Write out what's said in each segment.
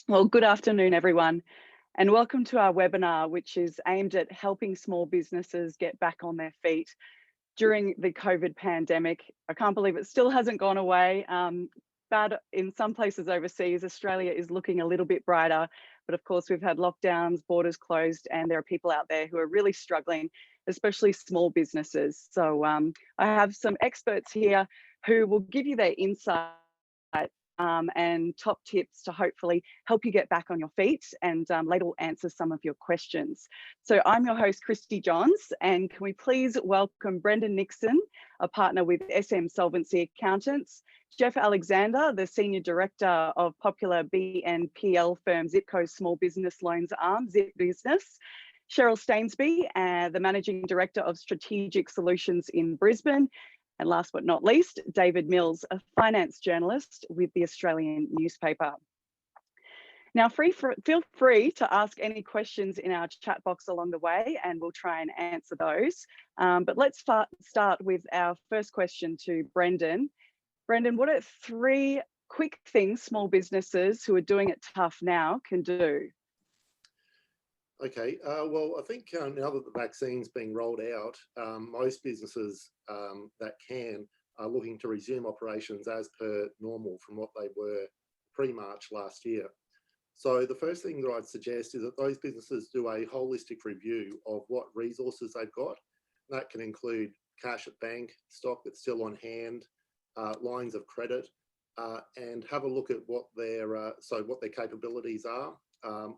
Well, good afternoon, everyone, and welcome to our webinar, which is aimed at helping small businesses get back on their feet during the COVID pandemic. I can't believe it still hasn't gone away. Bad in some places overseas. Australia is looking a little bit brighter, but of course we've had lockdowns, borders closed, and there are people out there who are really struggling, especially small businesses. So I have some experts here who will give you their insight and top tips to hopefully help you get back on your feet, and later will answer some of your questions. So I'm your host, Christy Johns, and can we please welcome Brendan Nixon, a partner with SM Solvency Accountants, Jeff Alexander, the Senior Director of popular BNPL firm Zipco Small Business Loans arm, Zip Business, Cheryl Stainsby, the Managing Director of Strategic Solutions in Brisbane, and last but not least, David Mills, a finance journalist with the Australian newspaper. Now, feel free to ask any questions in our chat box along the way, and we'll try and answer those. But let's start with our first question to Brendan. Brendan, what are 3 quick things small businesses who are doing it tough now can do? Okay, well, I think now that the vaccine's being rolled out, most businesses that can are looking to resume operations as per normal from what they were pre-March last year. So the first thing that I'd suggest is that those businesses do a holistic review of what resources they've got. That can include cash at bank, stock that's still on hand, lines of credit, and have a look at what their capabilities are.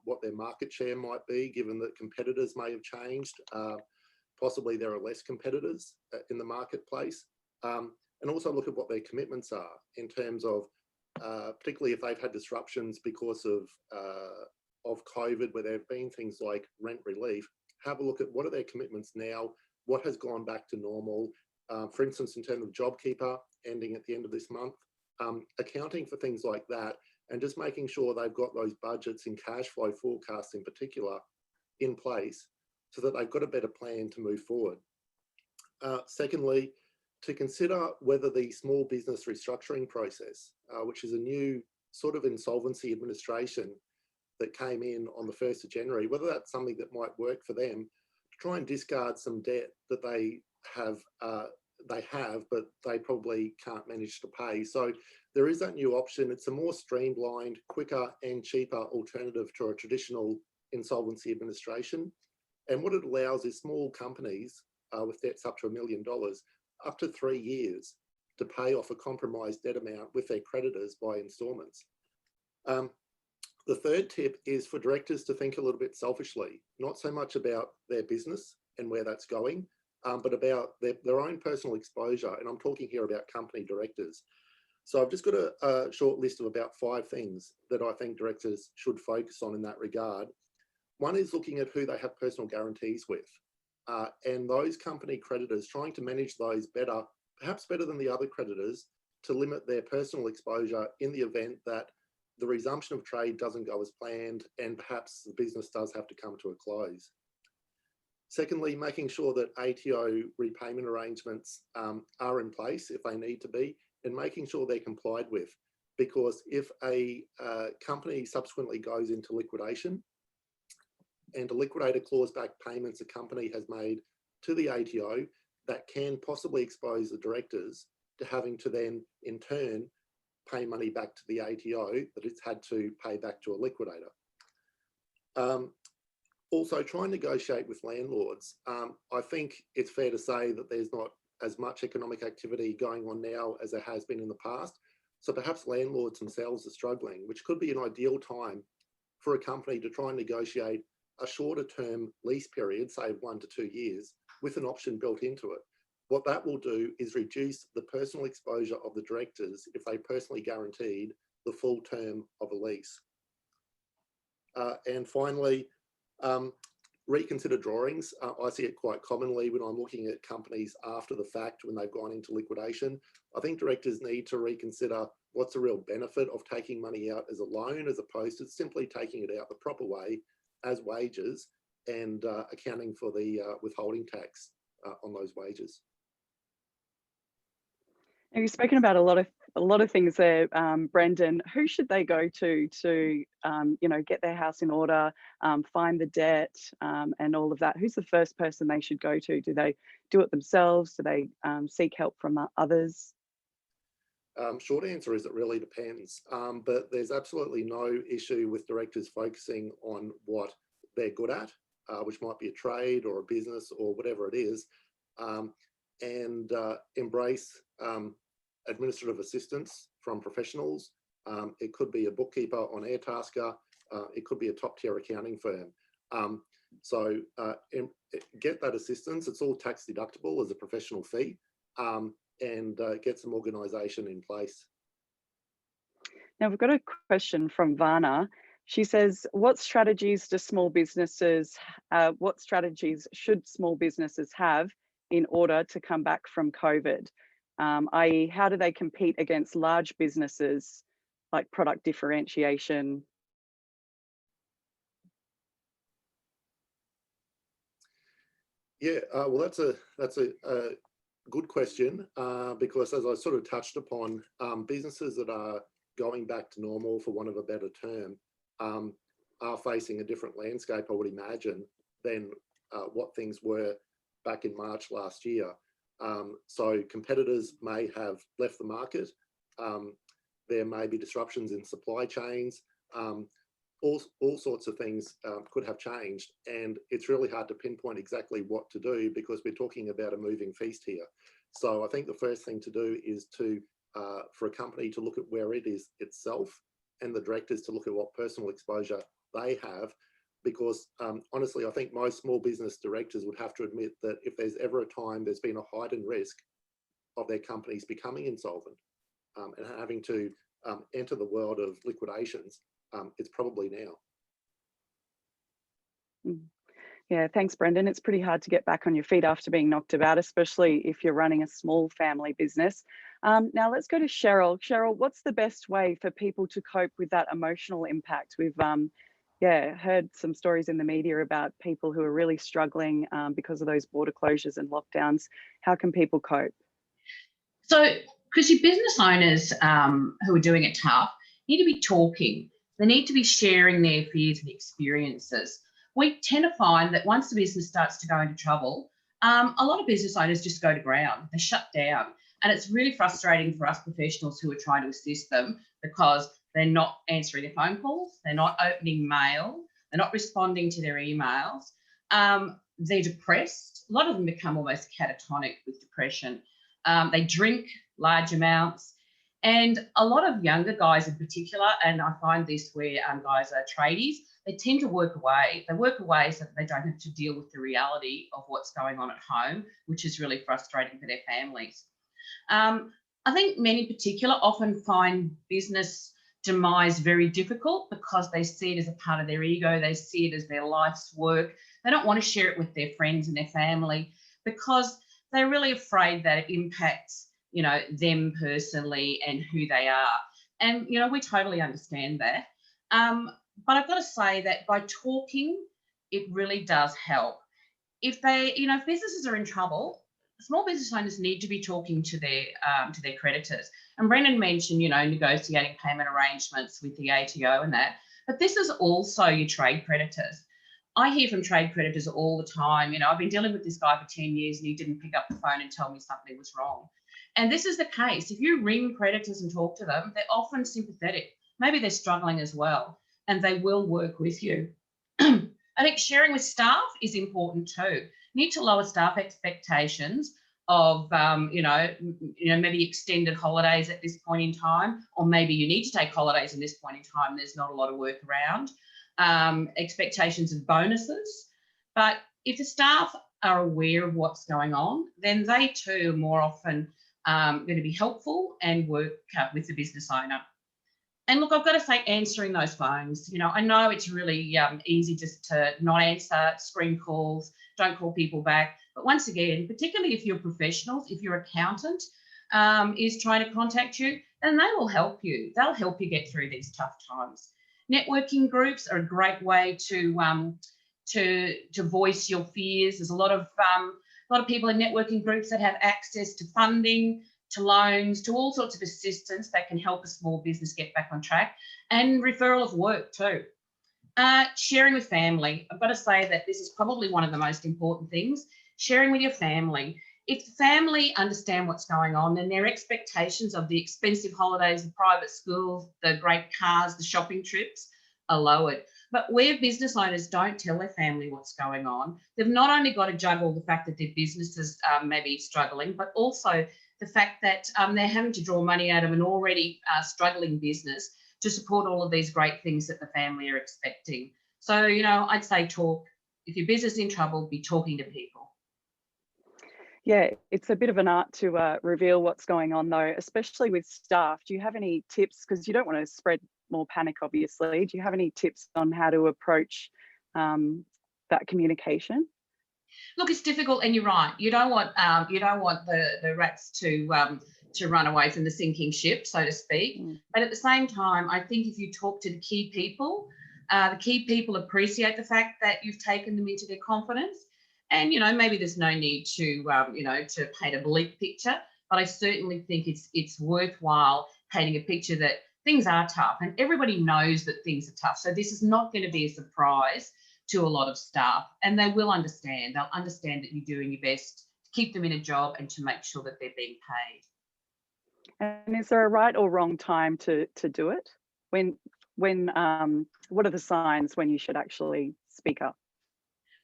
What their market share might be, given that competitors may have changed. Possibly there are less competitors in the marketplace. And also look at what their commitments are in terms of, particularly if they've had disruptions because of COVID, where there have been things like rent relief. Have a look at what are their commitments now, what has gone back to normal. For instance, in terms of JobKeeper ending at the end of this month, accounting for things like that, and just making sure they've got those budgets and cash flow forecasts in particular in place so that they've got a better plan to move forward. Secondly, to consider whether the small business restructuring process, which is a new sort of insolvency administration that came in on the 1st of January, whether that's something that might work for them to try and discard some debt that they have, but they probably can't manage to pay. So there is that new option. It's a more streamlined, quicker and cheaper alternative to a traditional insolvency administration. And what it allows is small companies with debts up to $1 million, up to 3 years to pay off a compromised debt amount with their creditors by instalments. The third tip is for directors to think a little bit selfishly, not so much about their business and where that's going, but about their own personal exposure. And I'm talking here about company directors. So I've just got a short list of about 5 things that I think directors should focus on in that regard. One is looking at who they have personal guarantees with, and those company creditors, trying to manage those better, perhaps better than the other creditors, to limit their personal exposure in the event that the resumption of trade doesn't go as planned and perhaps the business does have to come to a close. Secondly, making sure that ATO repayment arrangements are in place if they need to be, and making sure they're complied with. Because if a company subsequently goes into liquidation and a liquidator claws back payments a company has made to the ATO, that can possibly expose the directors to having to then, in turn, pay money back to the ATO that it's had to pay back to a liquidator. Also, try and negotiate with landlords. I think it's fair to say that there's not as much economic activity going on now as there has been in the past. So perhaps landlords themselves are struggling, which could be an ideal time for a company to try and negotiate a shorter term lease period, say 1 to 2 years, with an option built into it. What that will do is reduce the personal exposure of the directors if they personally guaranteed the full term of a lease. And finally, reconsider drawings. I see it quite commonly when I'm looking at companies after the fact when they've gone into liquidation. I think directors need to reconsider what's the real benefit of taking money out as a loan as opposed to simply taking it out the proper way as wages and accounting for the withholding tax on those wages. Now, you've spoken about a lot of things there, Brendan. Who should they go to get their house in order, find the debt, and all of that? Who's the first person they should go to? Do they do it themselves? Do they seek help from others? Short answer is it really depends, but there's absolutely no issue with directors focusing on what they're good at, which might be a trade or a business or whatever it is, and embrace administrative assistance from professionals. It could be a bookkeeper on Airtasker. It could be a top tier accounting firm. So get that assistance. It's all tax deductible as a professional fee. And get some organisation in place. Now, we've got a question from Varna. She says, what strategies should small businesses have in order to come back from COVID? I.e., how do they compete against large businesses, like product differentiation? Yeah, well, that's a good question, because as I sort of touched upon, businesses that are going back to normal, for want of a better term, are facing a different landscape, I would imagine, than what things were back in March last year. So competitors may have left the market. There may be disruptions in supply chains. All sorts of things could have changed, and it's really hard to pinpoint exactly what to do because we're talking about a moving feast here. So I think the first thing to do is for a company to look at where it is itself, and the directors to look at what personal exposure they have, because honestly, I think most small business directors would have to admit that if there's ever a time there's been a heightened risk of their companies becoming insolvent and having to enter the world of liquidations, it's probably now. Yeah, thanks, Brendan. It's pretty hard to get back on your feet after being knocked about, especially if you're running a small family business. Now let's go to Cheryl. Cheryl, what's the best way for people to cope with that emotional impact? We've heard some stories in the media about people who are really struggling because of those border closures and lockdowns. How can people cope? So, Chrissy, business owners who are doing it tough need to be talking. They need to be sharing their fears and experiences. We tend to find that once the business starts to go into trouble, a lot of business owners just go to ground. They shut down. And it's really frustrating for us professionals who are trying to assist them because they're not answering their phone calls, they're not opening mail, they're not responding to their emails. They're depressed. A lot of them become almost catatonic with depression. They drink large amounts. And a lot of younger guys in particular, and I find this where guys are tradies, they tend to work away. They work away so that they don't have to deal with the reality of what's going on at home, which is really frustrating for their families. I think men in particular often find business demise very difficult because they see it as a part of their ego. They see it as their life's work. They don't want to share it with their friends and their family because they're really afraid that it impacts them personally and who they are. And, we totally understand that. But I've got to say that by talking, it really does help. If if businesses are in trouble, small business owners need to be talking to their creditors. And Brendan mentioned, negotiating payment arrangements with the ATO and that. But this is also your trade creditors. I hear from trade creditors all the time. I've been dealing with this guy for 10 years and he didn't pick up the phone and tell me something was wrong. And this is the case. If you ring creditors and talk to them, they're often sympathetic. Maybe they're struggling as well, and they will work with you. I think sharing with staff is important too. You need to lower staff expectations of, maybe extended holidays at this point in time, or maybe you need to take holidays in this point in time. There's not a lot of work around. Expectations of bonuses. But if the staff are aware of what's going on, then they too are more often going to be helpful and work with the business owner. And look, I've got to say, answering those phones, I know it's really easy just to not answer, screen calls, don't call people back. But once again, particularly if you're professionals, if your accountant is trying to contact you, then they will help you. They'll help you get through these tough times. Networking groups are a great way to voice your fears. There's a lot of people in networking groups that have access to funding, to loans, to all sorts of assistance that can help a small business get back on track, and referral of work too. Sharing with family. I've got to say that this is probably one of the most important things. Sharing with your family. If the family understand what's going on, then their expectations of the expensive holidays, the private schools, the great cars, the shopping trips are lowered. But where business owners don't tell their family what's going on, they've not only got to juggle the fact that their businesses may be struggling, but also the fact that they're having to draw money out of an already struggling business to support all of these great things that the family are expecting. So, you know, I'd say talk. If your business is in trouble, be talking to people. Yeah, it's a bit of an art to reveal what's going on though, especially with staff. Do you have any tips? Because you don't want to spread more panic, obviously. Do you have any tips on how to approach that communication? Look, it's difficult, and you're right. You don't want the rats to run away from the sinking ship, so to speak. But at the same time, I think if you talk to the key people appreciate the fact that you've taken them into their confidence. And, you know, maybe there's no need to, to paint a bleak picture, but I certainly think it's worthwhile painting a picture that things are tough, and everybody knows that things are tough. So this is not going to be a surprise to a lot of staff, and they will understand. They'll understand that you're doing your best to keep them in a job and to make sure that they're being paid. And is there a right or wrong time to do it? When what are the signs when you should actually speak up?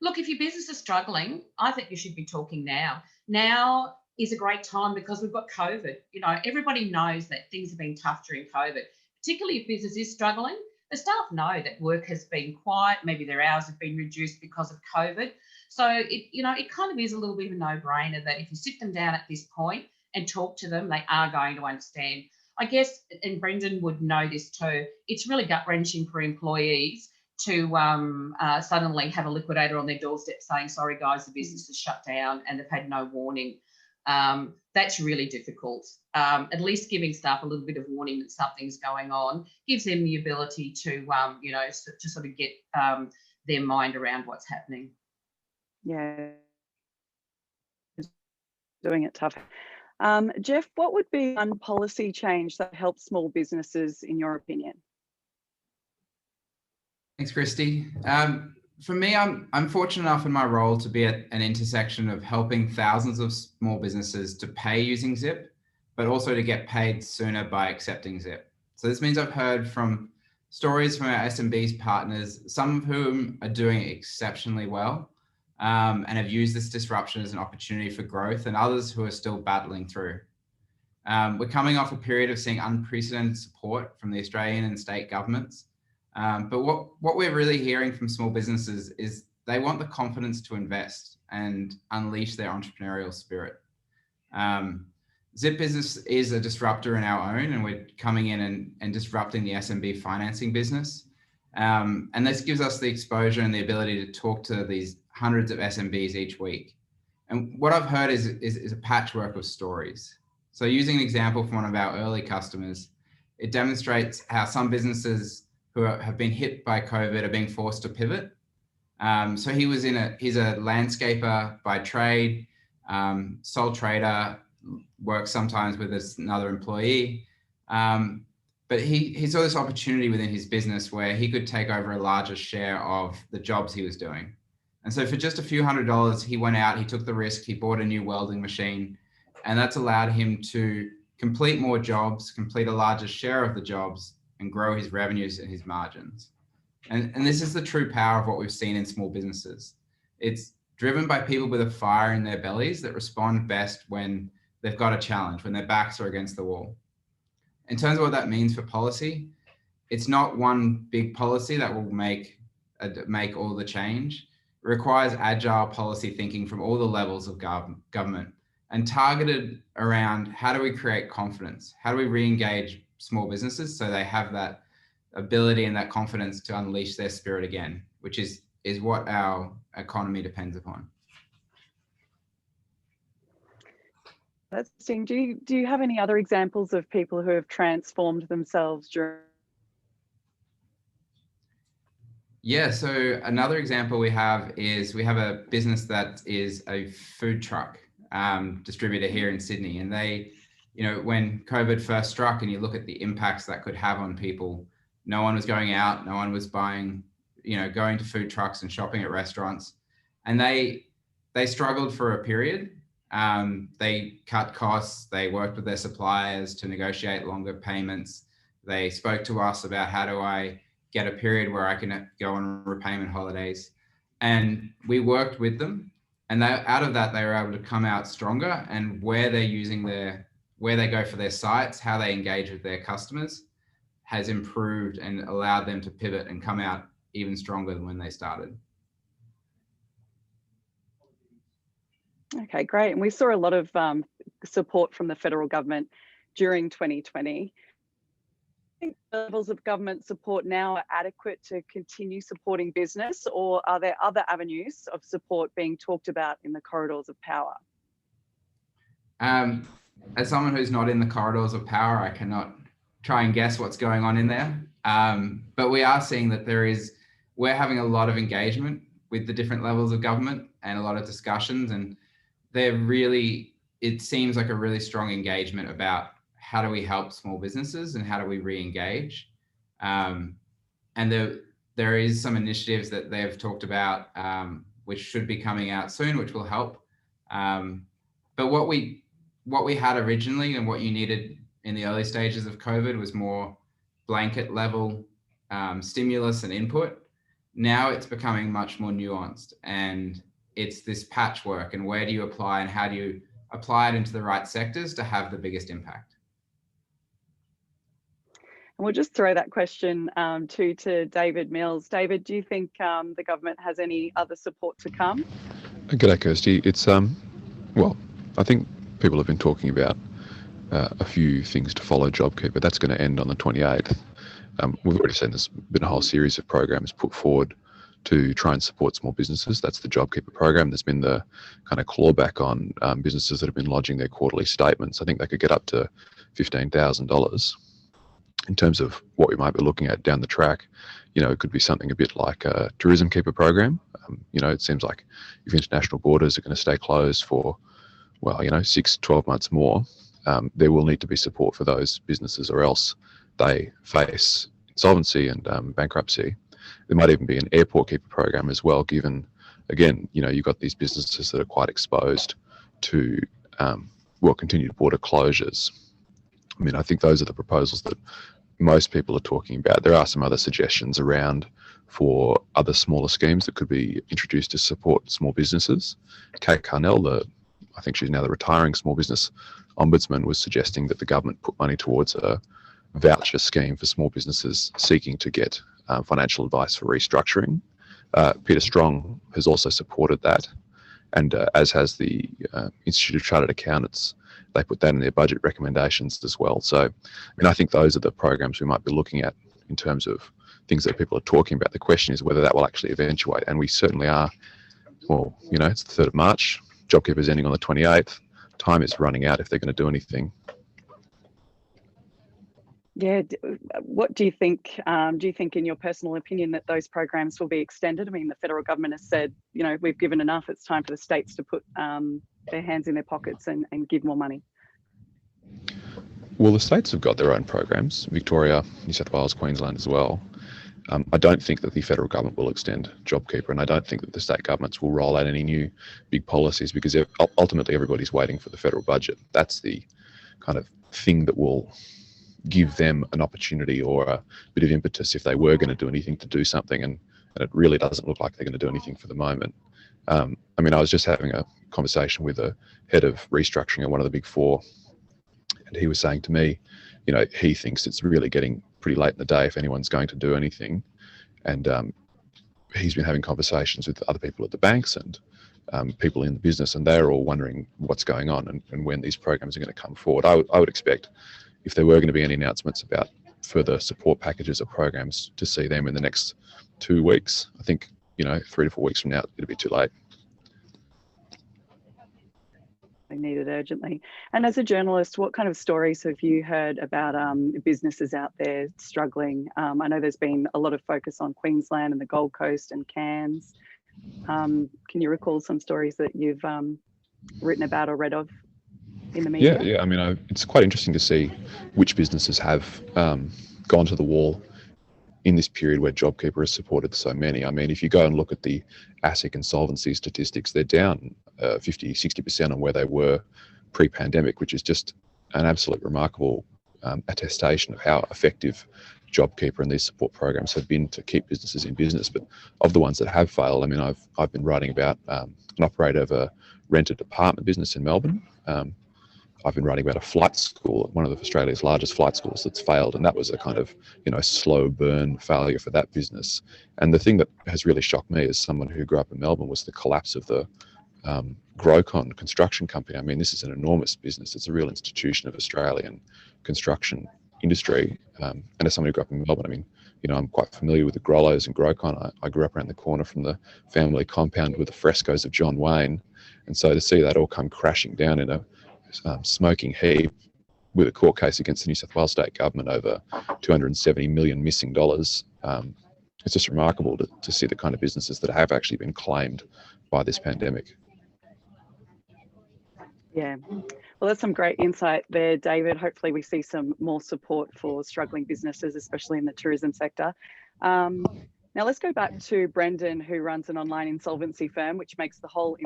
Look, if your business is struggling, I think you should be talking now. Now is a great time because we've got COVID. You know, everybody knows that things have been tough during COVID, particularly if business is struggling. The staff know that work has been quiet, maybe their hours have been reduced because of COVID. So it kind of is a little bit of a no-brainer that if you sit them down at this point and talk to them, they are going to understand. I guess, and Brendan would know this too, it's really gut-wrenching for employees to suddenly have a liquidator on their doorstep saying, sorry guys, the business is shut down, and they've had no warning. That's really difficult. At least giving staff a little bit of warning that something's going on gives them the ability to, to sort of get their mind around what's happening. Yeah, doing it tough. Jeff, what would be one policy change that helps small businesses, in your opinion? Thanks, Christy. For me, I'm fortunate enough in my role to be at an intersection of helping thousands of small businesses to pay using Zip, but also to get paid sooner by accepting Zip. So this means I've heard from stories from our SMBs partners, some of whom are doing exceptionally well and have used this disruption as an opportunity for growth, and others who are still battling through. We're coming off a period of seeing unprecedented support from the Australian and state governments. But what we're really hearing from small businesses is they want the confidence to invest and unleash their entrepreneurial spirit. Zip Business is a disruptor in our own, and we're coming in and disrupting the SMB financing business. And this gives us the exposure and the ability to talk to these hundreds of SMBs each week. And what I've heard is a patchwork of stories. So using an example from one of our early customers, it demonstrates how some businesses who have been hit by COVID are being forced to pivot. So he's a landscaper by trade, sole trader, works sometimes with another employee. But he saw this opportunity within his business where he could take over a larger share of the jobs he was doing. And so for just a few $100s, he went out, he took the risk, he bought a new welding machine, and that's allowed him to complete more jobs, complete a larger share of the jobs, and grow his revenues and his margins. And this is the true power of what we've seen in small businesses. It's driven by people with a fire in their bellies that respond best when they've got a challenge, when their backs are against the wall. In terms of what that means for policy, it's not one big policy that will make all the change. It requires agile policy thinking from all the levels of government and targeted around how do we create confidence? How do we re-engage small businesses so they have that ability and that confidence to unleash their spirit again, which is what our economy depends upon. That's interesting. Do you have any other examples of people who have transformed themselves during? Yeah, so another example we have a business that is a food truck distributor here in Sydney, and they you know, when COVID first struck and you look at the impacts that could have on people, no one was going out, no one was buying, you know, going to food trucks and shopping at restaurants. And they struggled for a period. They cut costs, they worked with their suppliers to negotiate longer payments. They spoke to us about how do I get a period where I can go on repayment holidays. And we worked with them. And out of that, they were able to come out stronger, and where they're using where they go for their sites, how they engage with their customers has improved and allowed them to pivot and come out even stronger than when they started. Okay, great. And we saw a lot of support from the federal government during 2020. I think the levels of government support now are adequate to continue supporting business, or are there other avenues of support being talked about in the corridors of power? As someone who's not in the corridors of power, I cannot try and guess what's going on in there. But we are seeing that we're having a lot of engagement with the different levels of government and a lot of discussions, and it seems like a really strong engagement about how do we help small businesses and how do we re-engage. And there is some initiatives that they've talked about, which should be coming out soon, which will help. But what we had originally and what you needed in the early stages of COVID was more blanket level stimulus and input. Now it's becoming much more nuanced, and it's this patchwork, and where do you apply and how do you apply it into the right sectors to have the biggest impact? And we'll just throw that question to David Mills. David, do you think the government has any other support to come? G'day, Kirsty. It's well, I think people have been talking about a few things to follow JobKeeper. That's going to end on the 28th. We've already seen there's been a whole series of programs put forward to try and support small businesses. That's the JobKeeper program. There's been the kind of clawback on businesses that have been lodging their quarterly statements. I think they could get up to $15,000. In terms of what we might be looking at down the track, you know, it could be something a bit like a Tourism Keeper program. You know, it seems like if international borders are going to stay closed for, well, you know, 6 to 12 months more, there will need to be support for those businesses, or else they face insolvency and bankruptcy. There might even be an Airport Keeper program as well, given, again, you know, you've got these businesses that are quite exposed to, continued border closures. I mean, I think those are the proposals that most people are talking about. There are some other suggestions around for other smaller schemes that could be introduced to support small businesses. Kate Carnell, I think she's now the retiring small business ombudsman, was suggesting that the government put money towards a voucher scheme for small businesses seeking to get financial advice for restructuring. Peter Strong has also supported that, and as has the Institute of Chartered Accountants. They put that in their budget recommendations as well. So, I mean, I think those are the programs we might be looking at in terms of things that people are talking about. The question is whether that will actually eventuate, and we certainly are. Well, you know, it's the 3rd of March. JobKeeper is ending on the 28th. Time is running out if they're going to do anything. Yeah, what do you think? Do you think, in your personal opinion, that those programs will be extended? I mean, the federal government has said, you know, we've given enough. It's time for the states to put their hands in their pockets and give more money. Well, the states have got their own programs, Victoria, New South Wales, Queensland as well. I don't think that the federal government will extend JobKeeper, and I don't think that the state governments will roll out any new big policies, because ultimately everybody's waiting for the federal budget. That's the kind of thing that will give them an opportunity or a bit of impetus if they were going to do anything to do something, and it really doesn't look like they're going to do anything for the moment. I mean, I was just having a conversation with a head of restructuring at one of the big four, and he was saying to me, you know, he thinks it's really getting pretty late in the day if anyone's going to do anything. And he's been having conversations with other people at the banks and people in the business, and they're all wondering what's going on and when these programs are going to come forward. I would expect, if there were going to be any announcements about further support packages or programs, to see them in the next 2 weeks. I think, you know, 3 to 4 weeks from now, it'll be too late. They need it urgently. And as a journalist, what kind of stories have you heard about businesses out there struggling? I know there's been a lot of focus on Queensland and the Gold Coast and Cairns. Can you recall some stories that you've written about or read of? in the media? Yeah. I mean, it's quite interesting to see which businesses have gone to the wall in this period where JobKeeper has supported so many. I mean, if you go and look at the ASIC insolvency statistics, they're down 50, 60% on where they were pre-pandemic, which is just an absolute remarkable attestation of how effective JobKeeper and these support programs have been to keep businesses in business. But of the ones that have failed, I mean, I've been writing about an operator of a rented apartment business in Melbourne. I've been writing about a flight school, one of Australia's largest flight schools that's failed, and that was a kind of, slow burn failure for that business. And the thing that has really shocked me as someone who grew up in Melbourne was the collapse of the Grocon construction company. I mean, this is an enormous business. It's a real institution of Australian construction industry. And as someone who grew up in Melbourne, I mean, I'm quite familiar with the Grollos and Grocon. I grew up around the corner from the family compound with the frescoes of John Wayne. And so to see that all come crashing down in a smoking heap with a court case against the New South Wales state government over $270 million missing dollars. It's just remarkable to see the kind of businesses that have actually been claimed by this pandemic. Yeah. Well, that's some great insight there, David. Hopefully we see some more support for struggling businesses, especially in the tourism sector. Now let's go back to Brendan, who runs an online insolvency firm, which makes the whole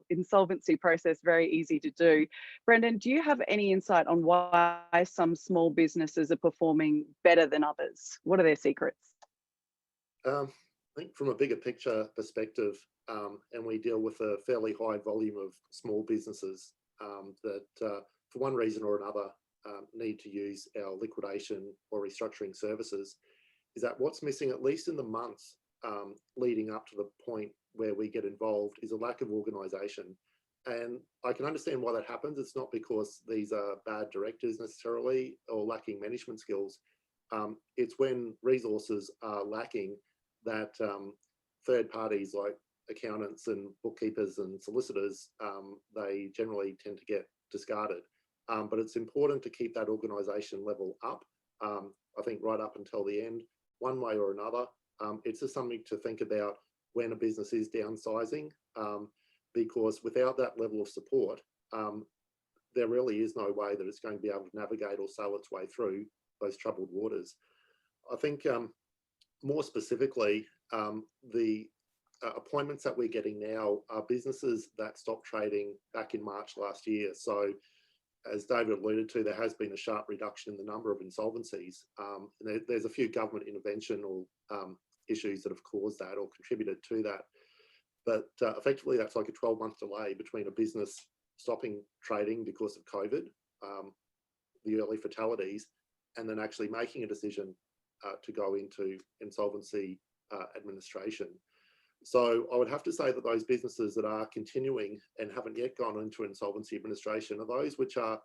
insolvency process very easy to do. Brendan, do you have any insight on why some small businesses are performing better than others? What are their secrets? I think from a bigger picture perspective, and we deal with a fairly high volume of small businesses that for one reason or another need to use our liquidation or restructuring services, is that what's missing, at least in the months leading up to the point where we get involved, is a lack of organisation. And I can understand why that happens. It's not because these are bad directors necessarily or lacking management skills. It's when resources are lacking that third parties like accountants and bookkeepers and solicitors, they generally tend to get discarded. But it's important to keep that organisation level up, I think right up until the end, one way or another. It's just something to think about when a business is downsizing, because without that level of support, there really is no way that it's going to be able to navigate or sail its way through those troubled waters. I think more specifically, the appointments that we're getting now are businesses that stopped trading back in March last year. So as David alluded to, there has been a sharp reduction in the number of insolvencies. And there's a few government intervention or issues that have caused that or contributed to that. But effectively, that's like a 12-month delay between a business stopping trading because of COVID, the early fatalities, and then actually making a decision to go into insolvency administration. So I would have to say that those businesses that are continuing and haven't yet gone into insolvency administration are those which are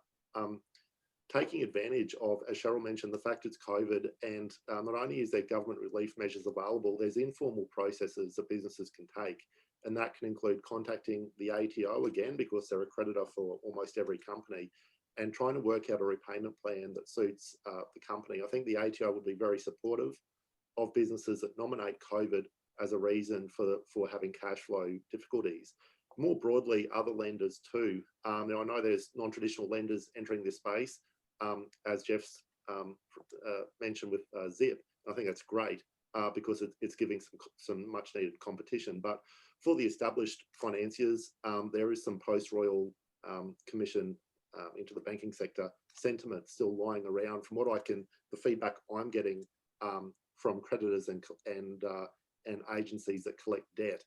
taking advantage of, as Cheryl mentioned, the fact it's COVID, and not only is there government relief measures available, there's informal processes that businesses can take. And that can include contacting the ATO again, because they're a creditor for almost every company, and trying to work out a repayment plan that suits the company. I think the ATO would be very supportive of businesses that nominate COVID as a reason for having cash flow difficulties. More broadly, other lenders too. Now I know there's non-traditional lenders entering this space, as Jeff's mentioned with Zip. I think that's great because it's giving some much needed competition. But for the established financiers, there is some post-Royal Commission into the banking sector sentiment still lying around. From the feedback I'm getting from creditors and agencies that collect debt,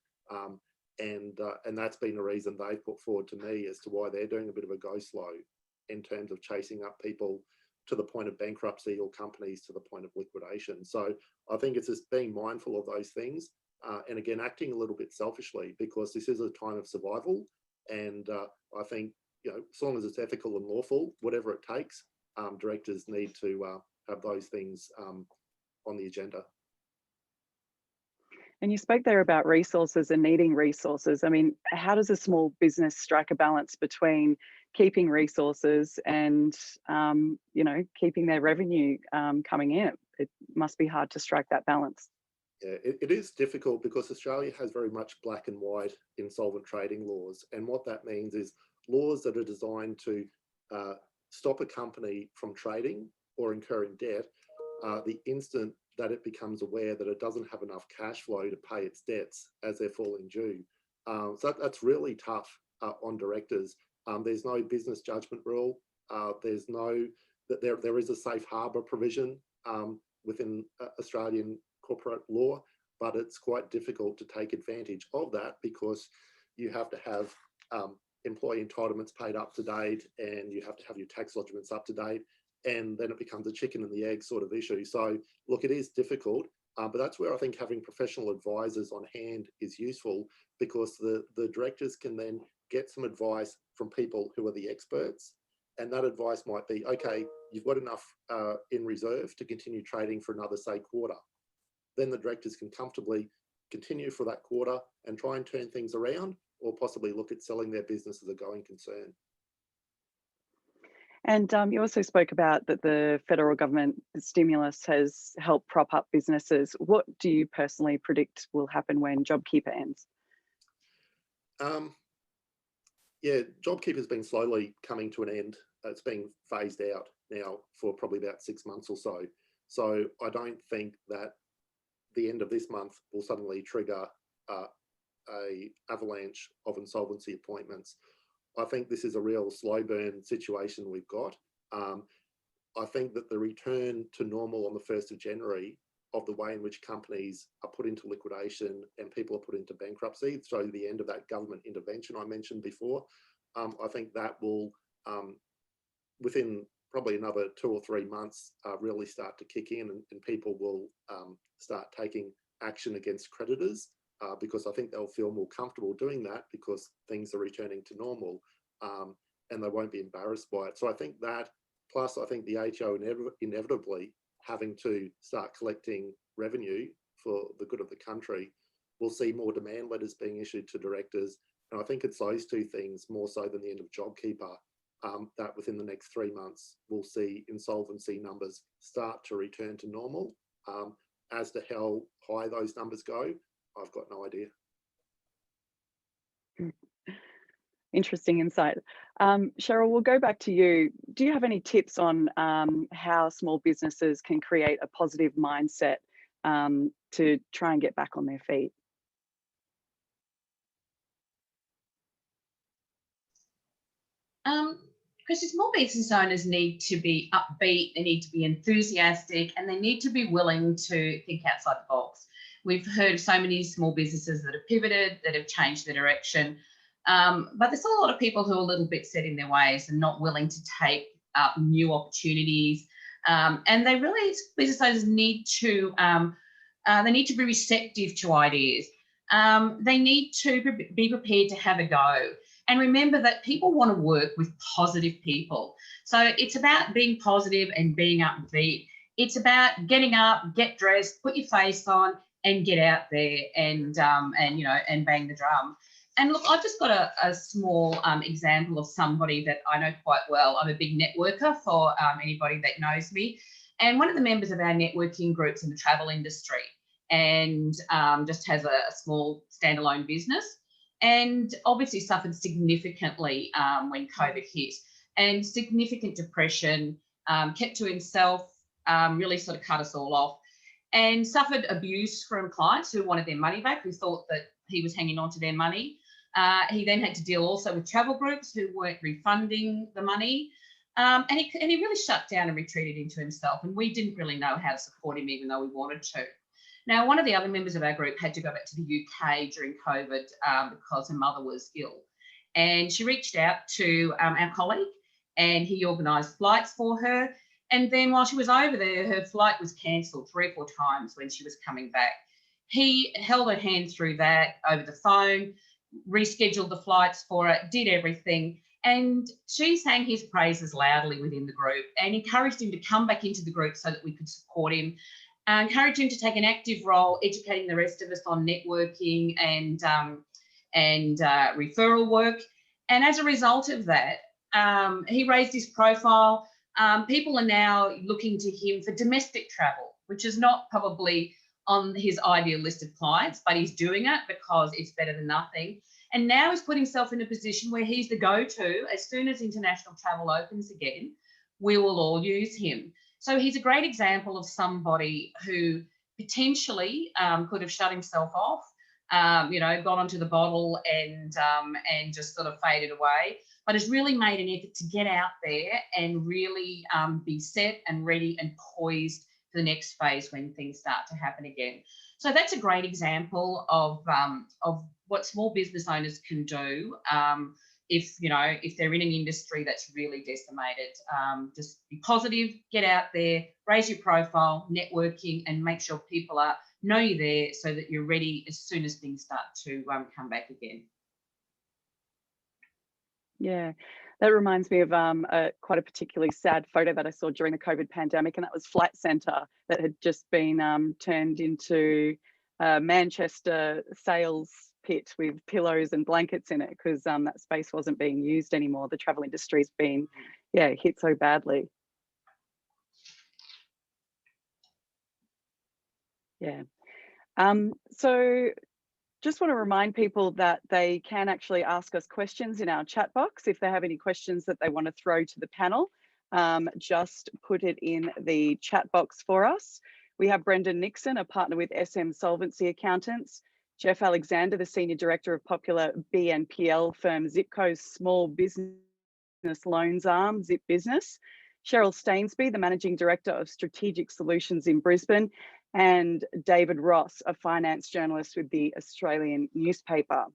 and that's been a reason they've put forward to me as to why they're doing a bit of a go slow in terms of chasing up people to the point of bankruptcy or companies to the point of liquidation. So I think it's just being mindful of those things, and again acting a little bit selfishly, because this is a time of survival, and I think, as long as it's ethical and lawful, whatever it takes, directors need to have those things on the agenda. And you spoke there about resources and needing resources. I mean, how does a small business strike a balance between keeping resources and, keeping their revenue coming in? It must be hard to strike that balance. Yeah, it is difficult because Australia has very much black and white insolvent trading laws. And what that means is laws that are designed to stop a company from trading or incurring debt the instant that it becomes aware that it doesn't have enough cash flow to pay its debts as they're falling due. So that's really tough on directors. There's no business judgment rule. There's no, there is a safe harbour provision within Australian corporate law, but it's quite difficult to take advantage of that because you have to have employee entitlements paid up to date, and you have to have your tax lodgements up to date, and then it becomes a chicken and the egg sort of issue. So look, it is difficult, but that's where I think having professional advisors on hand is useful, because the directors can then get some advice from people who are the experts. And that advice might be, okay, you've got enough in reserve to continue trading for another, say, quarter. Then the directors can comfortably continue for that quarter and try and turn things around, or possibly look at selling their business as a going concern. And you also spoke about that the federal government stimulus has helped prop up businesses. What do you personally predict will happen when JobKeeper ends? Yeah, JobKeeper's been slowly coming to an end. It's being phased out now for probably about 6 months or so. So I don't think that the end of this month will suddenly trigger a avalanche of insolvency appointments. I think this is a real slow burn situation we've got. I think that the return to normal on the 1st of January of the way in which companies are put into liquidation and people are put into bankruptcy, so the end of that government intervention I mentioned before, I think that will, within probably another 2 or 3 months, really start to kick in, and people will start taking action against creditors. Because I think they'll feel more comfortable doing that because things are returning to normal, and they won't be embarrassed by it. So I think that, plus I think the ATO inevitably having to start collecting revenue for the good of the country, we'll see more demand letters being issued to directors. And I think it's those two things, more so than the end of JobKeeper, that within the next 3 months, we'll see insolvency numbers start to return to normal. As to how high those numbers go, I've got no idea. Interesting insight. Cheryl, we'll go back to you. Do you have any tips on how small businesses can create a positive mindset to try and get back on their feet? Because small business owners need to be upbeat, they need to be enthusiastic, and they need to be willing to think outside the box. We've heard of so many small businesses that have pivoted, that have changed their direction. But there's still a lot of people who are a little bit set in their ways and not willing to take up new opportunities. And they really, business owners need to be receptive to ideas. They need to be prepared to have a go. And remember that people want to work with positive people. So it's about being positive and being upbeat. It's about getting up, get dressed, put your face on, and get out there and bang the drum. And look, I've just got a small example of somebody that I know quite well. I'm a big networker for anybody that knows me. And one of the members of our networking groups in the travel industry, and just has a small standalone business, and obviously suffered significantly when COVID hit, and significant depression, kept to himself, really sort of cut us all off, and suffered abuse from clients who wanted their money back, who thought that he was hanging on to their money. He then had to deal also with travel groups who weren't refunding the money. And he really shut down and retreated into himself. And we didn't really know how to support him, even though we wanted to. Now, one of the other members of our group had to go back to the UK during COVID because her mother was ill. And she reached out to our colleague, and he organised flights for her. And then while she was over there, her flight was cancelled 3 or 4 times when she was coming back. He held her hand through that over the phone, rescheduled the flights for her, did everything. And she sang his praises loudly within the group and encouraged him to come back into the group so that we could support him. Encouraged him to take an active role, educating the rest of us on networking and referral work. And as a result of that, he raised his profile. People are now looking to him for domestic travel, which is not probably on his ideal list of clients, but he's doing it because it's better than nothing. And now he's put himself in a position where he's the go-to. As soon as international travel opens again, we will all use him. So he's a great example of somebody who potentially could have shut himself off, gone onto the bottle and just sort of faded away, but has really made an effort to get out there and really be set and ready and poised for the next phase when things start to happen again. So that's a great example of what small business owners can do if they're in an industry that's really decimated. Just be positive, get out there, raise your profile, networking, and make sure people know you're there so that you're ready as soon as things start to come back again. Yeah, that reminds me of quite a particularly sad photo that I saw during the COVID pandemic, and that was Flight Centre that had just been turned into a Manchester sales pit with pillows and blankets in it because that space wasn't being used anymore. The travel industry's been, hit so badly. Yeah. So just want to remind people that they can actually ask us questions in our chat box. If they have any questions that they want to throw to the panel, just put it in the chat box for us. We have Brendan Nixon, a partner with SM Solvency Accountants, Jeff Alexander, the Senior Director of popular BNPL firm Zipco's Small Business Loans arm, Zip Business, Cheryl Stainsby, the Managing Director of Strategic Solutions in Brisbane, and David Ross, a finance journalist with the Australian newspaper.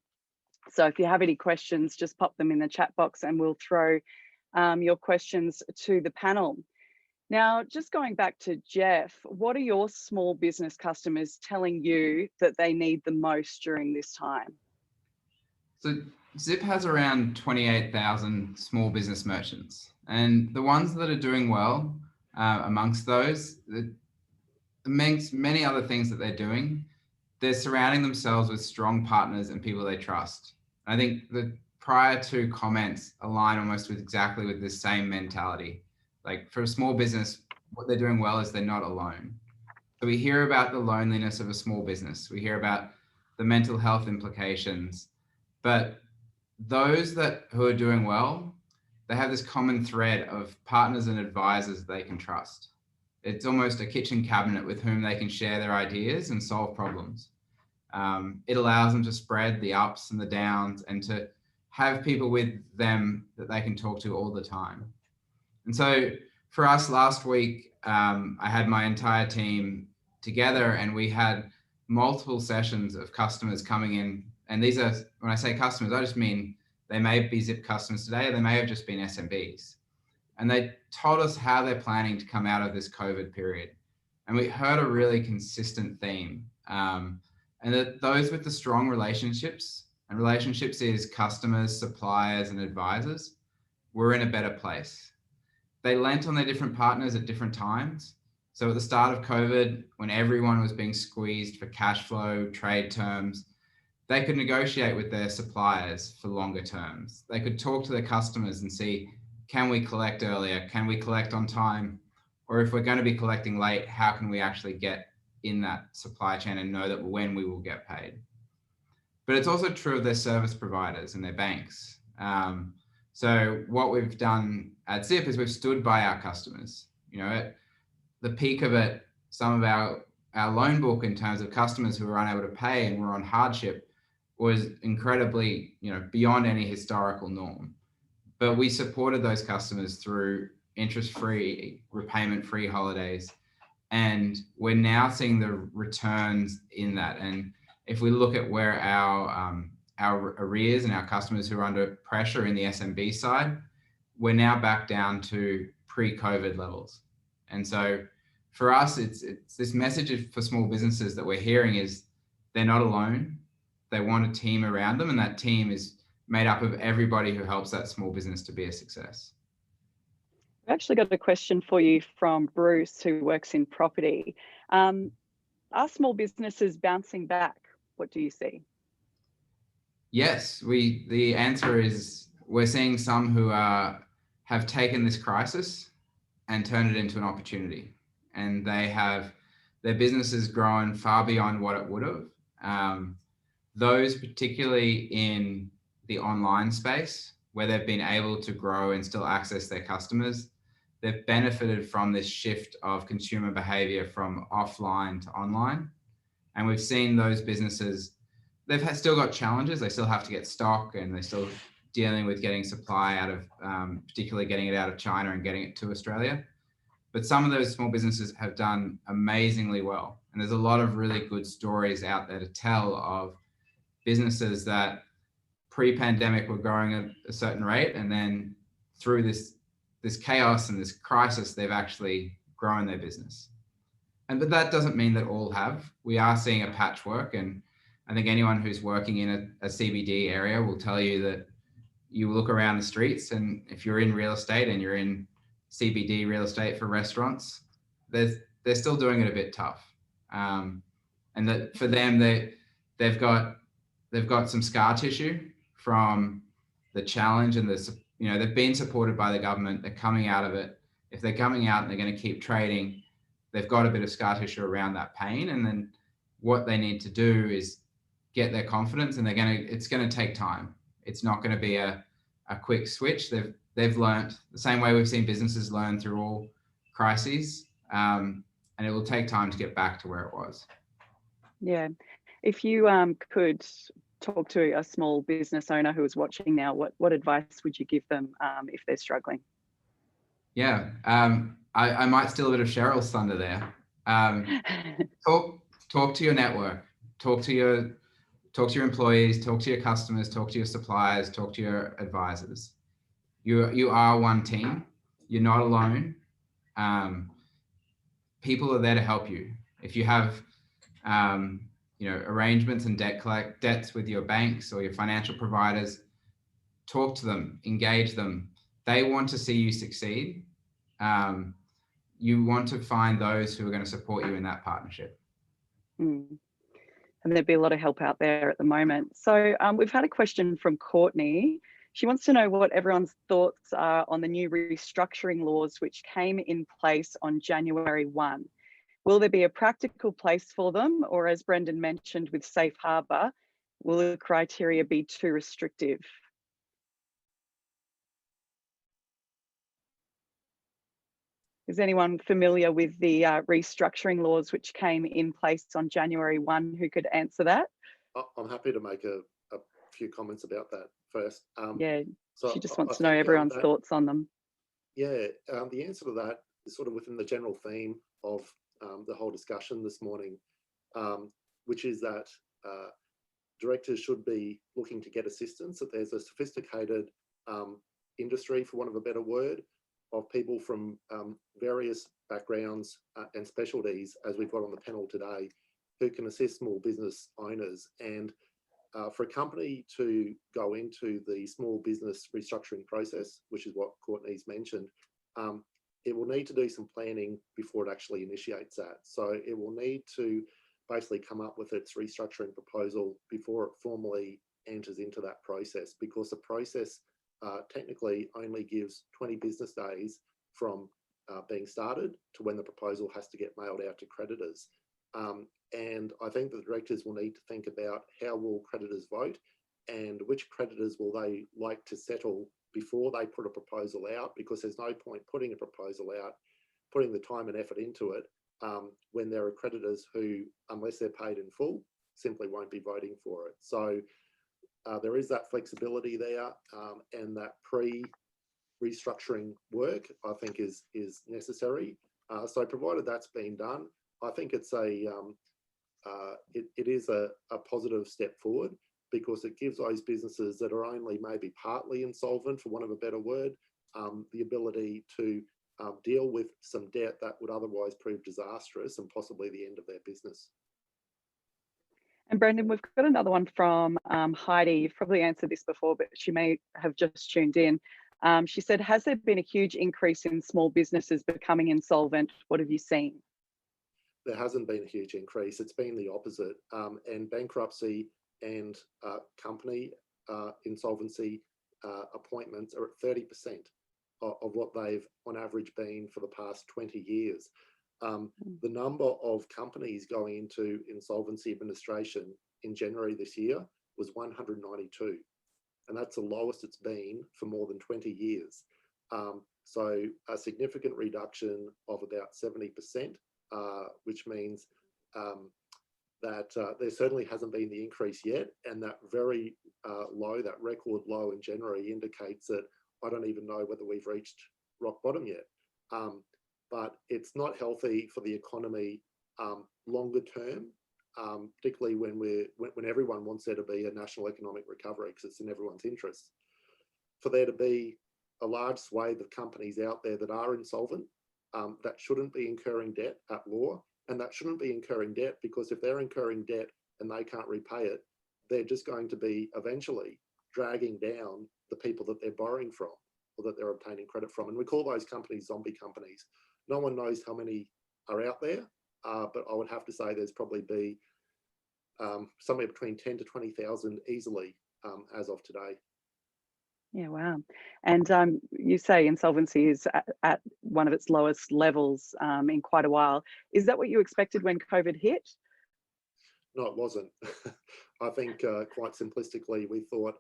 So if you have any questions, just pop them in the chat box and we'll throw your questions to the panel. Now, just going back to Jeff, what are your small business customers telling you that they need the most during this time? So Zip has around 28,000 small business merchants, and the ones that are doing well amongst those, amongst many other things that they're doing, they're surrounding themselves with strong partners and people they trust. I think the prior two comments align almost with exactly with this same mentality. Like for a small business, what they're doing well is they're not alone. So we hear about the loneliness of a small business. We hear about the mental health implications, but those who are doing well, they have this common thread of partners and advisors they can trust. It's almost a kitchen cabinet with whom they can share their ideas and solve problems. It allows them to spread the ups and the downs and to have people with them that they can talk to all the time. And so for us last week, I had my entire team together and we had multiple sessions of customers coming in. And these are, when I say customers, I just mean they may be Zip customers today, or they may have just been SMBs. And they told us how they're planning to come out of this COVID period. And we heard a really consistent theme. And that those with the strong relationships, and relationships is customers, suppliers, and advisors, were in a better place. They lent on their different partners at different times. So at the start of COVID, when everyone was being squeezed for cash flow, trade terms, they could negotiate with their suppliers for longer terms. They could talk to their customers and see, can we collect earlier? Can we collect on time? Or if we're going to be collecting late, how can we actually get in that supply chain and know that when we will get paid? But it's also true of their service providers and their banks. So what we've done at Zip is we've stood by our customers. At the peak of it, some of our loan book in terms of customers who were unable to pay and were on hardship was incredibly, beyond any historical norm. But we supported those customers through interest-free, repayment-free holidays. And we're now seeing the returns in that. And if we look at where our arrears and our customers who are under pressure in the SMB side, we're now back down to pre-COVID levels. And so for us, it's this message for small businesses that we're hearing is they're not alone. They want a team around them, and that team is made up of everybody who helps that small business to be a success. I've actually got a question for you from Bruce, who works in property. Are small businesses bouncing back? What do you see? Yes, the answer is we're seeing some who have taken this crisis and turned it into an opportunity. And their businesses grown far beyond what it would have. Those particularly in the online space where they've been able to grow and still access their customers. They've benefited from this shift of consumer behavior from offline to online. And we've seen those businesses, they've still got challenges. They still have to get stock, and they're still dealing with getting supply out of, particularly getting it out of China and getting it to Australia. But some of those small businesses have done amazingly well. And there's a lot of really good stories out there to tell of businesses that pre-pandemic were growing at a certain rate, and then through this chaos and this crisis, they've actually grown their business. But that doesn't mean that all have. We are seeing a patchwork, and I think anyone who's working in a CBD area will tell you that you look around the streets, and if you're in real estate and you're in CBD real estate for restaurants, they're still doing it a bit tough. And that for them, they've got some scar tissue from the challenge, and they've been supported by the government. They're coming out of it. If they're coming out and they're going to keep trading, they've got a bit of scar tissue around that pain. And then what they need to do is get their confidence, and it's going to take time. It's not going to be a quick switch. They've learned the same way we've seen businesses learn through all crises, and it will take time to get back to where it was. Yeah. If you could talk to a small business owner who is watching now, what advice would you give them if they're struggling? Yeah, I might steal a bit of Cheryl's thunder there. Talk to your network. Talk to your employees. Talk to your customers. Talk to your suppliers. Talk to your advisors. You are one team. You're not alone. People are there to help you. If you have arrangements and debts with your banks or your financial providers, talk to them, engage them. They want to see you succeed. You want to find those who are going to support you in that partnership. And there'd be a lot of help out there at the moment. So we've had a question from Courtney. She wants to know what everyone's thoughts are on the new restructuring laws which came in place on January 1. Will there be a practical place for them, or as Brendan mentioned with Safe Harbour, will the criteria be too restrictive? Is anyone familiar with the restructuring laws which came in place on January 1 who could answer that? I'm happy to make a few comments about that first. Yeah, so she just wants to know everyone's thoughts on them. Yeah, the answer to that is sort of within the general theme of the whole discussion this morning, which is that directors should be looking to get assistance, that there's a sophisticated industry, for want of a better word, of people from various backgrounds and specialties, as we've got on the panel today, who can assist small business owners. And for a company to go into the small business restructuring process, which is what Courtney's mentioned, it will need to do some planning before it actually initiates that. So it will need to basically come up with its restructuring proposal before it formally enters into that process, because the process technically only gives 20 business days from being started to when the proposal has to get mailed out to creditors. And I think the directors will need to think about how will creditors vote, and which creditors will they like to settle before they put a proposal out, because there's no point putting a proposal out, putting the time and effort into it when there are creditors who, unless they're paid in full, simply won't be voting for it. So there is that flexibility there, and that pre-restructuring work, I think, is necessary. So provided that's been done, I think it's it is a positive step forward, because it gives those businesses that are only maybe partly insolvent, for want of a better word, the ability to deal with some debt that would otherwise prove disastrous and possibly the end of their business. And Brendan, we've got another one from Heidi. You've probably answered this before, but she may have just tuned in. She said, has there been a huge increase in small businesses becoming insolvent? What have you seen? There hasn't been a huge increase. It's been the opposite. And bankruptcy and company insolvency appointments are at 30% of what they've on average been for the past 20 years. The number of companies going into insolvency administration in January this year was 192. and that's the lowest it's been for more than 20 years. So a significant reduction of about 70%, which means that there certainly hasn't been the increase yet, and that very low, that record low in January indicates that I don't even know whether we've reached rock bottom yet. But it's not healthy for the economy longer term, particularly when everyone wants there to be a national economic recovery, because it's in everyone's interest. For there to be a large swathe of companies out there that are insolvent, that shouldn't be incurring debt at law, and that shouldn't be incurring debt because if they're incurring debt and they can't repay it, they're just going to be eventually dragging down the people that they're borrowing from or that they're obtaining credit from. And we call those companies zombie companies. No one knows how many are out there, but I would have to say there's probably be somewhere between 10 to 20,000 easily as of today. Yeah, wow. And you say insolvency is at one of its lowest levels in quite a while. Is that what you expected when COVID hit? No, it wasn't. I think quite simplistically, we thought,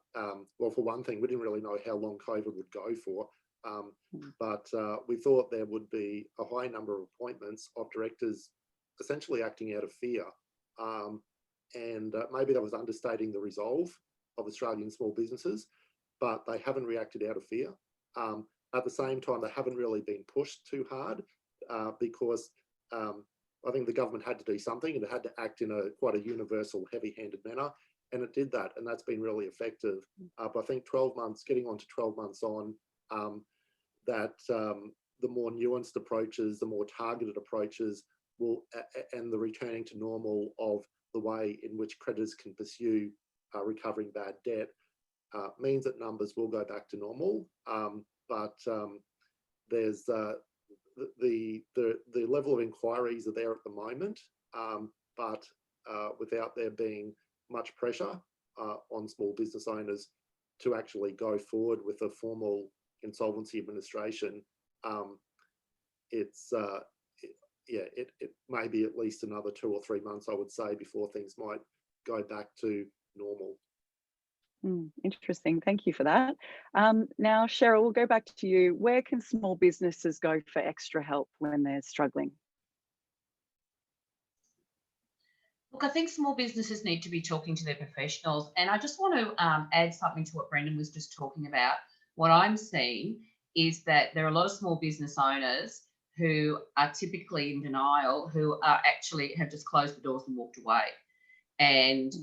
well, for one thing, we didn't really know how long COVID would go for, but we thought there would be a high number of appointments of directors essentially acting out of fear. And maybe that was understating the resolve of Australian small businesses, but they haven't reacted out of fear. At the same time, they haven't really been pushed too hard because I think the government had to do something, and it had to act in quite a universal, heavy-handed manner, and it did that, and that's been really effective. But I think 12 months, getting on to 12 months on, that the more nuanced approaches, the more targeted approaches will, and the returning to normal of the way in which creditors can pursue recovering bad debt means that numbers will go back to normal. But there's the level of inquiries are there at the moment, but without there being much pressure on small business owners to actually go forward with a formal insolvency administration, it may be at least another 2 or 3 months, I would say, before things might go back to normal. Interesting. Thank you for that. Now, Cheryl, we'll go back to you. Where can small businesses go for extra help when they're struggling? Look, I think small businesses need to be talking to their professionals. And I just want to add something to what Brendan was just talking about. What I'm seeing is that there are a lot of small business owners who are typically in denial, who are actually have just closed the doors and walked away and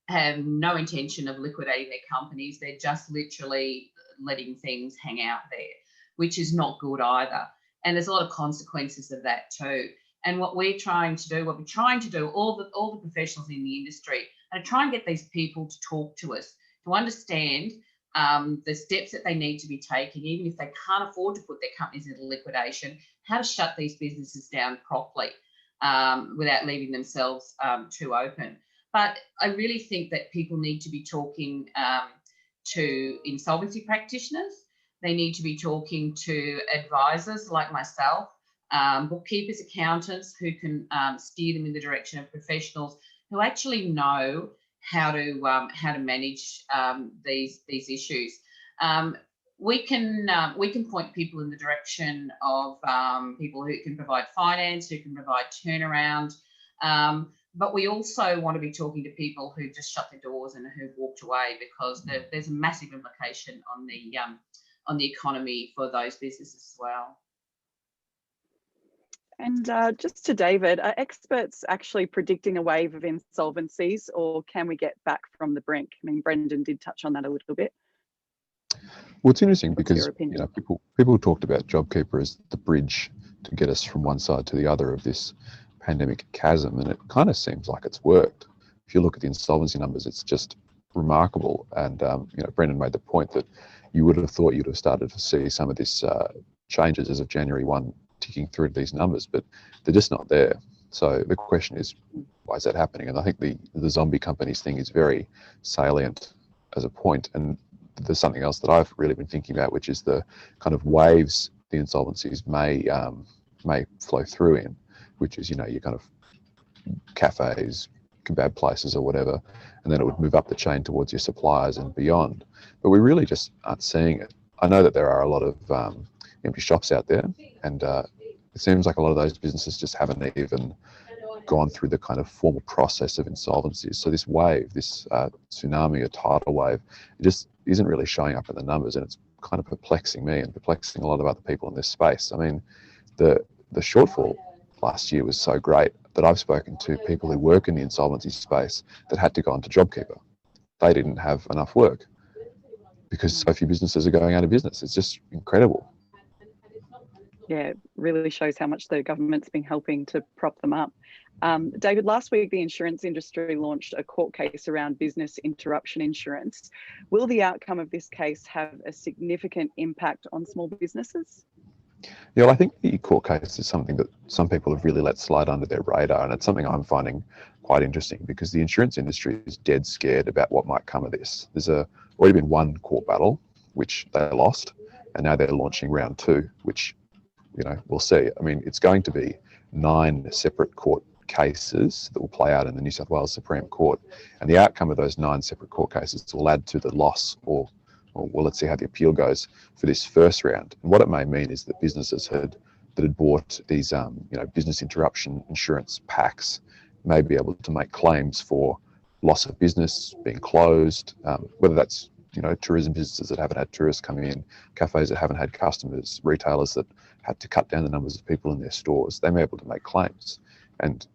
have no intention of liquidating their companies. They're just literally letting things hang out there, which is not good either. And there's a lot of consequences of that too. And what we're trying to do, all the professionals in the industry, are to try and get these people to talk to us, to understand the steps that they need to be taking, even if they can't afford to put their companies into liquidation, how to shut these businesses down properly without leaving themselves too open. But I really think that people need to be talking to insolvency practitioners. They need to be talking to advisors like myself, bookkeepers, accountants, who can steer them in the direction of professionals who actually know how to manage these issues. We can point people in the direction of people who can provide finance, who can provide turnaround. But we also want to be talking to people who've just shut their doors and who've walked away, because there's a massive implication on the economy for those businesses as well. And just to David, are experts actually predicting a wave of insolvencies, or can we get back from the brink? I mean, Brendan did touch on that a little bit. Well, it's interesting What's because your opinion? people talked about JobKeeper as the bridge to get us from one side to the other of this pandemic chasm, and it kind of seems like it's worked. If you look at the insolvency numbers, it's just remarkable. And Brendan made the point that you would have thought you'd have started to see some of this changes as of January 1 ticking through to these numbers, but they're just not there. So the question is, why is that happening? And I think the zombie companies thing is very salient as a point. And there's something else that I've really been thinking about, which is the kind of waves the insolvencies may flow through in, which is, your kind of cafes, kebab places or whatever, and then it would move up the chain towards your suppliers and beyond. But we really just aren't seeing it. I know that there are a lot of empty shops out there, and it seems like a lot of those businesses just haven't even gone through the kind of formal process of insolvencies. So this wave, this tsunami or tidal wave, it just isn't really showing up in the numbers, and it's kind of perplexing me and perplexing a lot of other people in this space. I mean, the shortfall last year was so great that I've spoken to people who work in the insolvency space that had to go onto JobKeeper. They didn't have enough work because so few businesses are going out of business. It's just incredible. Yeah, it really shows how much the government's been helping to prop them up. David, last week the insurance industry launched a court case around business interruption insurance. Will the outcome of this case have a significant impact on small businesses? Yeah, well, I think the court case is something that some people have really let slide under their radar, and it's something I'm finding quite interesting because the insurance industry is dead scared about what might come of this. There's already been one court battle, which they lost, and now they're launching round two, which, you know, we'll see. I mean, it's going to be 9 separate court cases that will play out in the New South Wales Supreme Court, and the outcome of those 9 separate court cases will add to the loss, or well, let's see how the appeal goes for this first round. And what it may mean is that businesses that had bought these, business interruption insurance packs may be able to make claims for loss of business, being closed, whether that's, tourism businesses that haven't had tourists coming in, cafes that haven't had customers, retailers that had to cut down the numbers of people in their stores. They may be able to make claims. And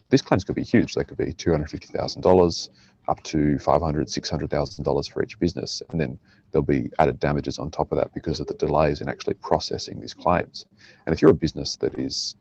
these claims could be huge. They could be $250,000 up to $500,000, $600,000 for each business. And then there'll be added damages on top of that because of the delays in actually processing these claims. And if you're a business that is,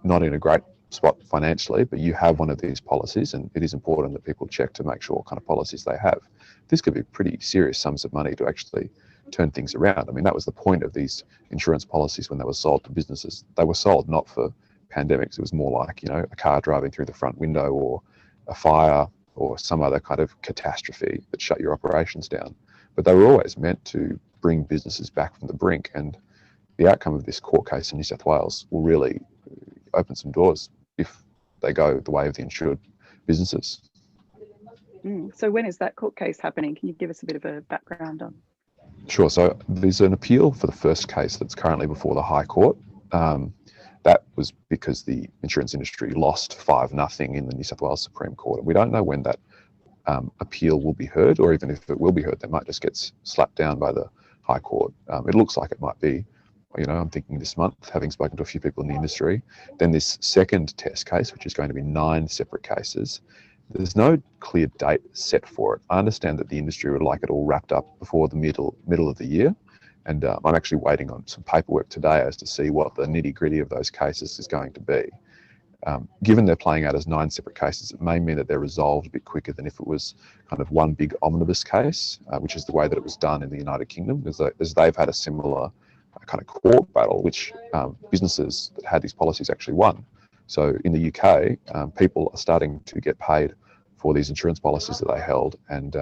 not in a great spot financially, but you have one of these policies, and it is important that people check to make sure what kind of policies they have, this could be pretty serious sums of money to actually turn things around. I mean, that was the point of these insurance policies when they were sold to businesses. They were sold not for pandemics. It was more like, a car driving through the front window, or a fire, or some other kind of catastrophe that shut your operations down. But they were always meant to bring businesses back from the brink. And the outcome of this court case in New South Wales will really open some doors if they go the way of the insured businesses. So when is that court case happening? Can you give us a bit of a background on? Sure. So there's an appeal for the first case that's currently before the High Court. That was because the insurance industry lost 5-0 in the New South Wales Supreme Court. We don't know when that appeal will be heard, or even if it will be heard, they might just get slapped down by the High Court. It looks like it might be, I'm thinking this month, having spoken to a few people in the industry. Then this second test case, which is going to be 9 separate cases, there's no clear date set for it. I understand that the industry would like it all wrapped up before the middle of the year. And I'm actually waiting on some paperwork today as to see what the nitty-gritty of those cases is going to be. Given they're playing out as 9 separate cases, it may mean that they're resolved a bit quicker than if it was kind of one big omnibus case, which is the way that it was done in the United Kingdom, as they've had a similar kind of court battle, which businesses that had these policies actually won. So in the UK, people are starting to get paid for these insurance policies that they held, and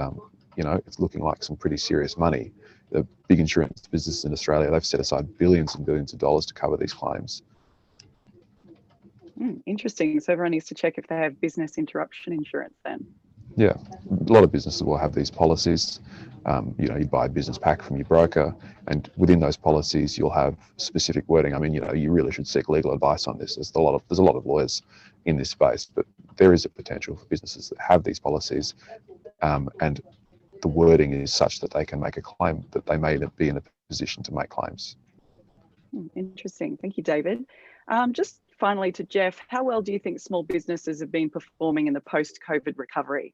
it's looking like some pretty serious money. The big insurance businesses in Australia, they've set aside billions and billions of dollars to cover these claims. Interesting. So everyone needs to check if they have business interruption insurance then. Yeah, a lot of businesses will have these policies. You buy a business pack from your broker, and within those policies, you'll have specific wording. I mean, you really should seek legal advice on this. There's a lot of lawyers in this space, but there is a potential for businesses that have these policies, and the wording is such that they can make a claim, that they may be in a position to make claims. Interesting. Thank you, David. Just finally to Jeff, how well do you think small businesses have been performing in the post-COVID recovery?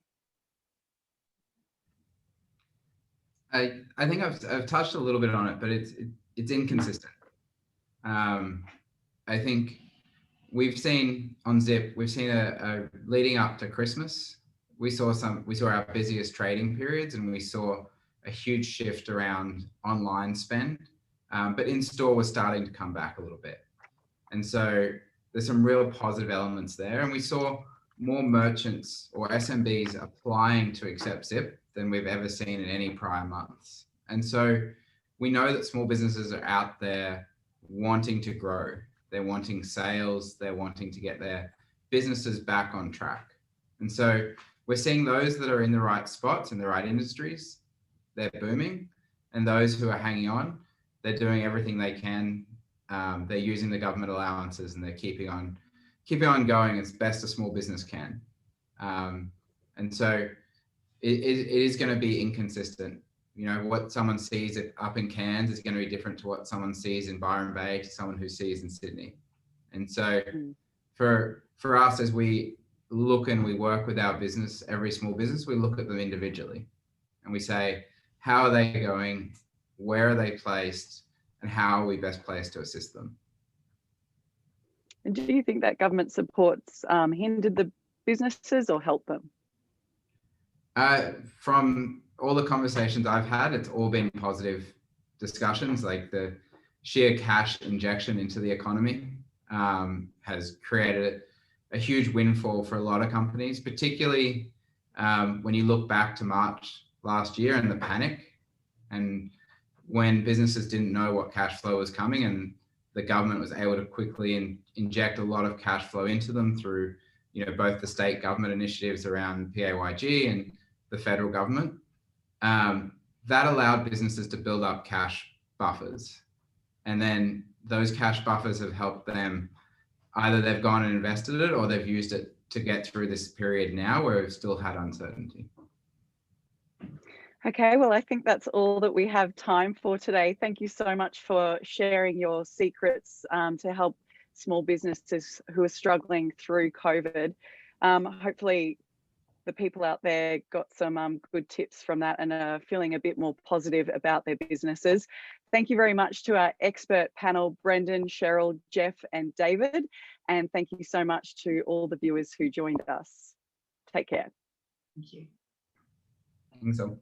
I think I've touched a little bit on it, but it's inconsistent. I think we've seen on Zip, a leading up to Christmas, we saw our busiest trading periods, and we saw a huge shift around online spend, but in-store was starting to come back a little bit. And so there's some real positive elements there. And we saw more merchants or SMBs applying to accept Zip than we've ever seen in any prior months. And so we know that small businesses are out there wanting to grow. They're wanting sales. They're wanting to get their businesses back on track. And so we're seeing those that are in the right spots, in the right industries, they're booming. And those who are hanging on, they're doing everything they can. They're using the government allowances and they're keeping on going as best a small business can. And so it is going to be inconsistent. You know, what someone sees up in Cairns is going to be different to what someone sees in Byron Bay to someone who sees in Sydney. And so for us, as we look and we work with our business, every small business, we look at them individually and we say, how are they going? Where are they placed? And how are we best placed to assist them? And do you think that government supports hindered the businesses or helped them? From all the conversations I've had, it's all been positive discussions. Like the sheer cash injection into the economy has created a huge windfall for a lot of companies, particularly when you look back to March last year and the panic, and when businesses didn't know what cash flow was coming, and the government was able to quickly inject a lot of cash flow into them through, you know, both the state government initiatives around PAYG and the federal government. That allowed businesses to build up cash buffers. And then those cash buffers have helped them, either they've gone and invested it or they've used it to get through this period now where we've still had uncertainty. Okay, well, I think that's all that we have time for today. Thank you so much for sharing your secrets to help small businesses who are struggling through COVID. Hopefully the people out there got some good tips from that and are feeling a bit more positive about their businesses. Thank you very much to our expert panel, Brendan, Cheryl, Jeff, and David. And thank you so much to all the viewers who joined us. Take care. Thank you. Thanks all.